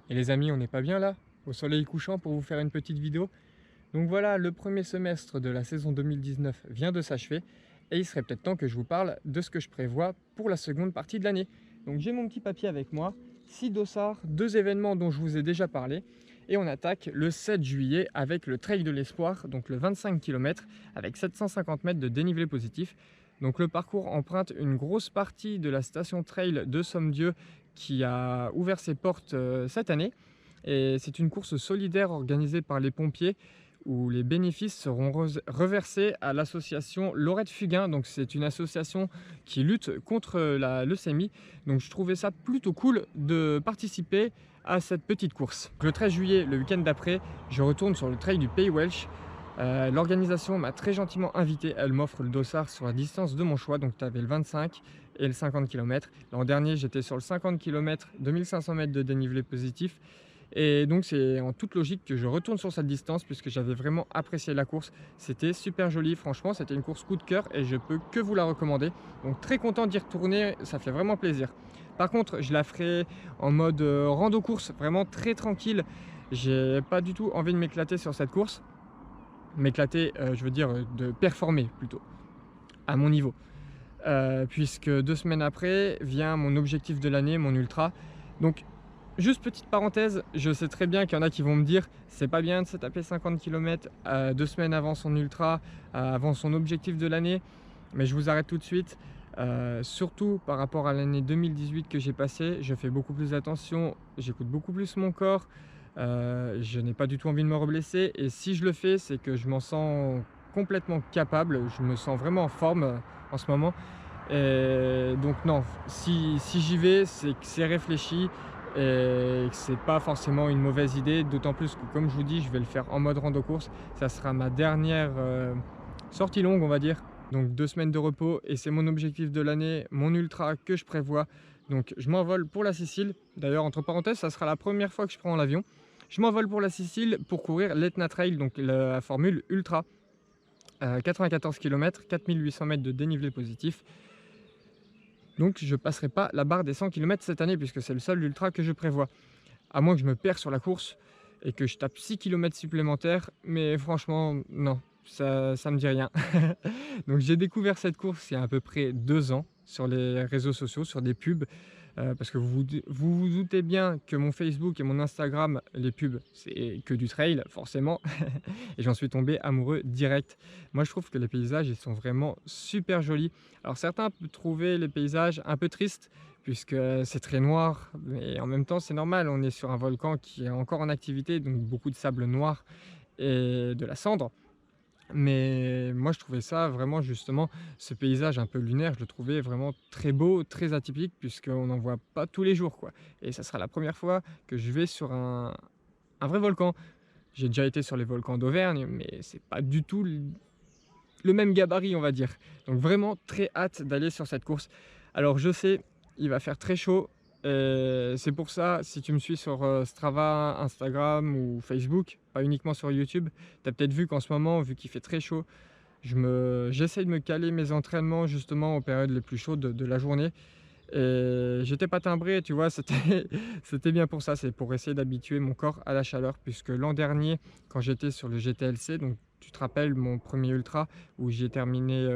Et les amis, on n'est pas bien là, au soleil couchant pour vous faire une petite vidéo. Donc voilà, le premier semestre de la saison 2019 vient de s'achever et il serait peut-être temps que je vous parle de ce que je prévois pour la seconde partie de l'année. Donc j'ai mon petit papier avec moi, 6 dossards, 2 événements dont je vous ai déjà parlé et on attaque le 7 juillet avec le Trail de l'Espoir, donc le 25 km avec 750 mètres de dénivelé positif. Donc le parcours emprunte une grosse partie de la station trail de Sommieu qui a ouvert ses portes cette année. Et c'est une course solidaire organisée par les pompiers où les bénéfices seront reversés à l'association Laurette Fugain. Donc c'est une association qui lutte contre la leucémie. Donc je trouvais ça plutôt cool de participer à cette petite course. Le 13 juillet, le week-end d'après, je retourne sur le trail du Pays Welsh. L'organisation m'a très gentiment invité, elle m'offre le dossard sur la distance de mon choix, donc tu avais le 25 et le 50 km. L'an dernier j'étais sur le 50 km, 2500 mètres de dénivelé positif, et donc c'est en toute logique que je retourne sur cette distance puisque j'avais vraiment apprécié la course. C'était super joli, franchement c'était une course coup de cœur et je peux que vous la recommander. Donc très content d'y retourner, ça fait vraiment plaisir. Par contre je la ferai en mode rando course, vraiment très tranquille. J'ai pas du tout envie de m'éclater sur cette course. M'éclater, je veux dire de performer plutôt, à mon niveau. Puisque 2 semaines après vient mon objectif de l'année, mon ultra. Donc juste petite parenthèse, je sais très bien qu'il y en a qui vont me dire c'est pas bien de se taper 50 km 2 semaines avant son ultra, avant son objectif de l'année, mais je vous arrête tout de suite. Surtout par rapport à l'année 2018 que j'ai passée, je fais beaucoup plus attention, j'écoute beaucoup plus mon corps. Je n'ai pas du tout envie de me reblesser et si je le fais, c'est que je m'en sens complètement capable, je me sens vraiment en forme en ce moment. Et donc non, si j'y vais, c'est que c'est réfléchi et que c'est pas forcément une mauvaise idée, d'autant plus que comme je vous dis, je vais le faire en mode rando course. Ça sera ma dernière sortie longue, on va dire. Donc 2 semaines de repos et c'est mon objectif de l'année, mon ultra que je prévois. Donc je m'envole pour la Sicile. D'ailleurs, entre parenthèses, ça sera la première fois que je prends l'avion. Je m'envole pour la Sicile pour courir l'Etna Trail, donc la formule ultra. 94 km, 4800 mètres de dénivelé positif. Donc je ne passerai pas la barre des 100 km cette année puisque c'est le seul ultra que je prévois. À moins que je me perds sur la course et que je tape 6 km supplémentaires, mais franchement non, ça me dit rien. Donc j'ai découvert cette course il y a à peu près 2 ans sur les réseaux sociaux, sur des pubs. Parce que vous doutez bien que mon Facebook et mon Instagram, les pubs, c'est que du trail, forcément. Et j'en suis tombé amoureux direct. Moi, je trouve que les paysages, ils sont vraiment super jolis. Alors, certains peuvent trouver les paysages un peu tristes, puisque c'est très noir. Mais en même temps, c'est normal, on est sur un volcan qui est encore en activité, donc beaucoup de sable noir et de la cendre. Mais moi je trouvais ça vraiment justement, ce paysage un peu lunaire, je le trouvais vraiment très beau, très atypique puisqu'on n'en voit pas tous les jours quoi. Et ça sera la première fois que je vais sur un vrai volcan. J'ai déjà été sur les volcans d'Auvergne, mais c'est pas du tout le même gabarit on va dire. Donc vraiment très hâte d'aller sur cette course. Alors je sais, il va faire très chaud. C'est pour ça, si tu me suis sur Strava, Instagram ou Facebook, pas uniquement sur YouTube, tu as peut-être vu qu'en ce moment, vu qu'il fait très chaud, j'essaye de me caler mes entraînements justement aux périodes les plus chaudes de la journée. Et j'étais pas timbré, tu vois, c'était bien pour ça, c'est pour essayer d'habituer mon corps à la chaleur, puisque l'an dernier, quand j'étais sur le GTLC, donc tu te rappelles mon premier ultra où j'ai terminé,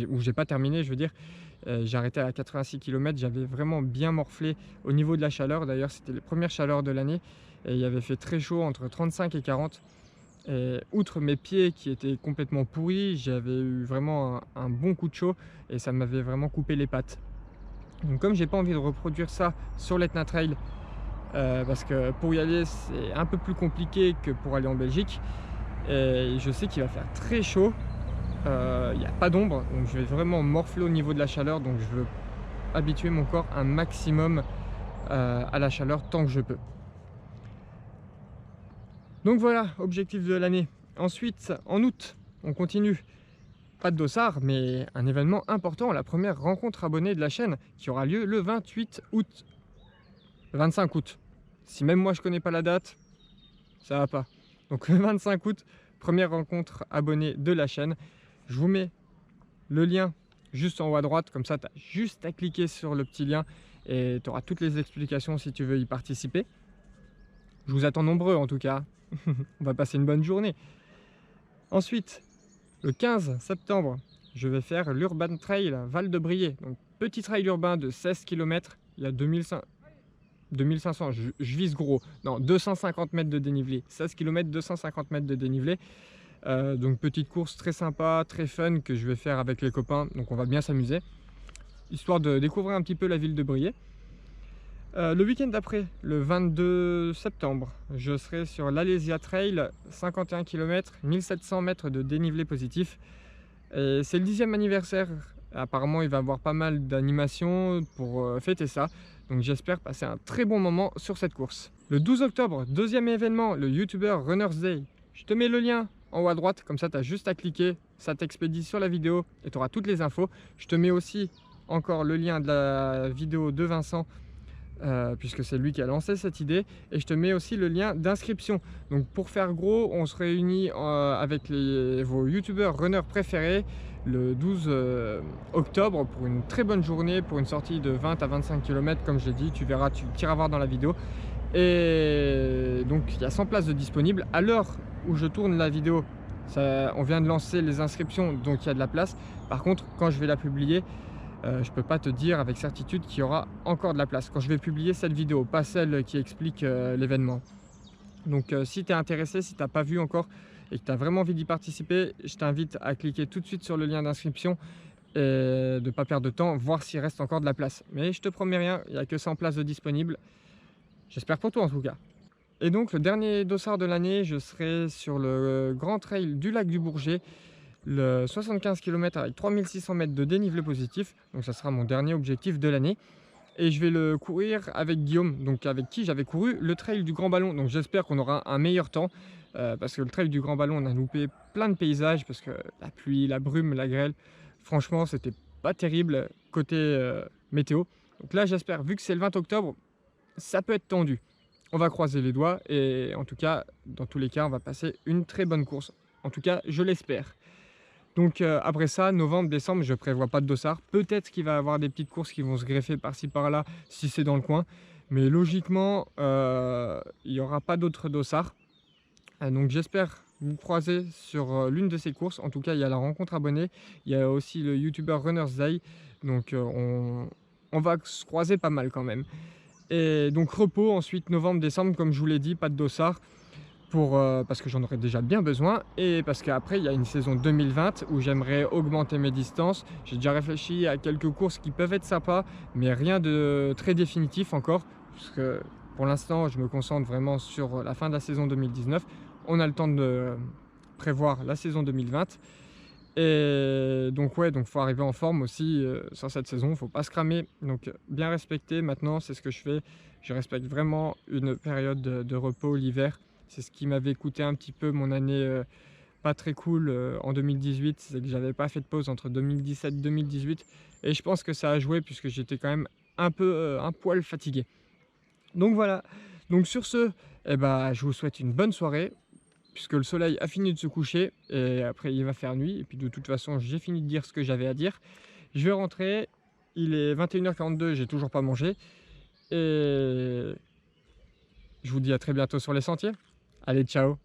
où j'ai pas terminé, je veux dire, j'ai arrêté à 86 km, j'avais vraiment bien morflé au niveau de la chaleur. D'ailleurs, c'était les premières chaleurs de l'année et il avait fait très chaud, entre 35 et 40. Et outre mes pieds qui étaient complètement pourris, j'avais eu vraiment un bon coup de chaud et ça m'avait vraiment coupé les pattes. Donc comme j'ai pas envie de reproduire ça sur l'Etna Trail, parce que pour y aller c'est un peu plus compliqué que pour aller en Belgique, et je sais qu'il va faire très chaud, il n'y a pas d'ombre, donc je vais vraiment morfler au niveau de la chaleur, donc je veux habituer mon corps un maximum à la chaleur tant que je peux. Donc voilà, objectif de l'année. Ensuite, en août, on continue. Pas de dossard, mais un événement important, la première rencontre abonnée de la chaîne, qui aura lieu le 28 août. Le 25 août. Si même moi je connais pas la date, ça va pas. Donc le 25 août, première rencontre abonnée de la chaîne. Je vous mets le lien juste en haut à droite, comme ça tu as juste à cliquer sur le petit lien et tu auras toutes les explications si tu veux y participer. Je vous attends nombreux en tout cas. On va passer une bonne journée. Ensuite, le 15 septembre, je vais faire l'Urban Trail Val de Briey. Donc, petit trail urbain de 16 km. Il y a 2500, je vise gros. Non, 250 mètres de dénivelé. 16 km, 250 mètres de dénivelé. Donc, petite course très sympa, très fun que je vais faire avec les copains. Donc, on va bien s'amuser. Histoire de découvrir un petit peu la ville de Briey. Le week-end d'après, le 22 septembre, je serai sur l'Alésia Trail, 51 km, 1700 mètres de dénivelé positif. C'est le 10e anniversaire. Apparemment, il va y avoir pas mal d'animations pour fêter ça. Donc j'espère passer un très bon moment sur cette course. Le 12 octobre, deuxième événement, le YouTuber Runner's Day. Je te mets le lien en haut à droite, comme ça tu as juste à cliquer, ça t'expédie sur la vidéo et tu auras toutes les infos. Je te mets aussi encore le lien de la vidéo de Vincent, puisque c'est lui qui a lancé cette idée, et je te mets aussi le lien d'inscription. Donc pour faire gros, on se réunit avec vos youtubeurs runners préférés le 12 octobre pour une très bonne journée, pour une sortie de 20 à 25 km comme je l'ai dit. Tu verras, tu iras voir dans la vidéo. Et donc il y a 100 places de disponibles. À l'heure où je tourne la vidéo, on vient de lancer les inscriptions, donc il y a de la place. Par contre, quand je vais la publier, je ne peux pas te dire avec certitude qu'il y aura encore de la place quand je vais publier cette vidéo, pas celle qui explique l'événement. Donc si tu es intéressé, si tu n'as pas vu encore et que tu as vraiment envie d'y participer, je t'invite à cliquer tout de suite sur le lien d'inscription et de ne pas perdre de temps, voir s'il reste encore de la place. Mais je te promets rien, il n'y a que 100 places de disponibles. J'espère pour toi en tout cas. Et donc le dernier dossard de l'année, je serai sur le Grand Trail du lac du Bourget, le 75 km avec 3600 mètres de dénivelé positif. Donc ça sera mon dernier objectif de l'année. Et je vais le courir avec Guillaume, donc avec qui j'avais couru le trail du Grand Ballon. Donc j'espère qu'on aura un meilleur temps, parce que le trail du Grand Ballon, on a loupé plein de paysages, parce que la pluie, la brume, la grêle, franchement c'était pas terrible côté météo. Donc là j'espère, vu que c'est le 20 octobre, ça peut être tendu. On va croiser les doigts et en tout cas, dans tous les cas, on va passer une très bonne course. En tout cas, je l'espère. Donc après ça, novembre, décembre, je ne prévois pas de dossard. Peut-être qu'il va y avoir des petites courses qui vont se greffer par-ci par-là si c'est dans le coin. Mais logiquement, il n'y aura pas d'autres dossards. Donc j'espère vous croiser sur l'une de ces courses. En tout cas, il y a la rencontre abonnée. Il y a aussi le YouTuber Runner's Day. Donc on va se croiser pas mal quand même. Et donc repos ensuite novembre, décembre, comme je vous l'ai dit, pas de dossard. Parce que j'en aurais déjà bien besoin et parce qu'après il y a une saison 2020 où j'aimerais augmenter mes distances. J'ai déjà réfléchi à quelques courses qui peuvent être sympas, mais rien de très définitif encore, parce que pour l'instant je me concentre vraiment sur la fin de la saison 2019. On a le temps de prévoir la saison 2020 et donc ouais, donc faut arriver en forme aussi sur cette saison, faut pas se cramer, donc bien respecter. Maintenant c'est ce que je fais, je respecte vraiment une période de repos l'hiver. C'est ce qui m'avait coûté un petit peu mon année pas très cool en 2018, c'est que j'avais pas fait de pause entre 2017 et 2018 et je pense que ça a joué puisque j'étais quand même un poil fatigué. Donc voilà, donc sur ce, eh ben, je vous souhaite une bonne soirée puisque le soleil a fini de se coucher et après il va faire nuit et puis de toute façon j'ai fini de dire ce que j'avais à dire. Je vais rentrer, il est 21h42, j'ai toujours pas mangé et je vous dis à très bientôt sur les sentiers. Allez, ciao!